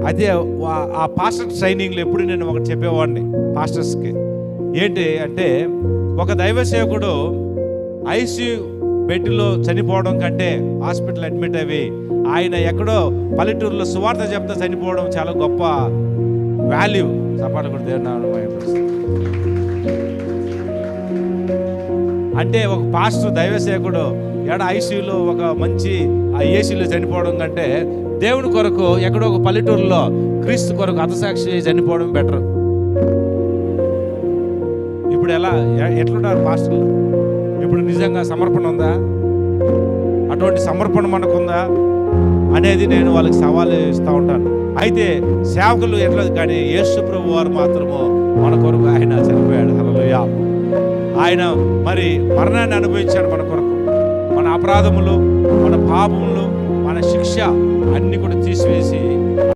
అదే ఆ పాస్టర్ ట్రైనింగ్లో ఎప్పుడు నేను ఒకటి చెప్పేవాడిని పాస్టర్స్కి. ఏంటి అంటే, ఒక దైవ సేవకుడు ఐసీయూ బెడ్లో చనిపోవడం కంటే, హాస్పిటల్ అడ్మిట్ అవి ఆయన ఎక్కడో పల్లెటూరులో సువార్త చెప్తా చనిపోవడం చాలా గొప్ప వాల్యూ. సపాటు కూడా దేవుని అంటే ఒక పాస్టర్ దైవ సేవకుడు ఐసీయూలో ఒక మంచి ఏసీలో చనిపోవడం కంటే, దేవుని కొరకు ఎక్కడో ఒక పల్లెటూరులో క్రీస్తు కొరకు హతసాక్షి చనిపోవడం బెటర్. ఇప్పుడు ఎట్లున్నారు పాస్టర్లు? ఇప్పుడు నిజంగా సమర్పణ ఉందా? అటువంటి సమర్పణ మనకుందా అనేది నేను వాళ్ళకి సవాలు ఇస్తూ ఉంటాను. అయితే సేవకులు ఎట్లా, కానీ యేసు ప్రభు వారు మాత్రము మన కొరకు ఆయన చనిపోయాడు. హల్లెలూయా. ఆయన మరి మరణాన్ని అనుభవించాడు మన కొరకు. మన అపరాధములు, మన పాపములు, మన శిక్ష అన్ని కూడా తీసివేసి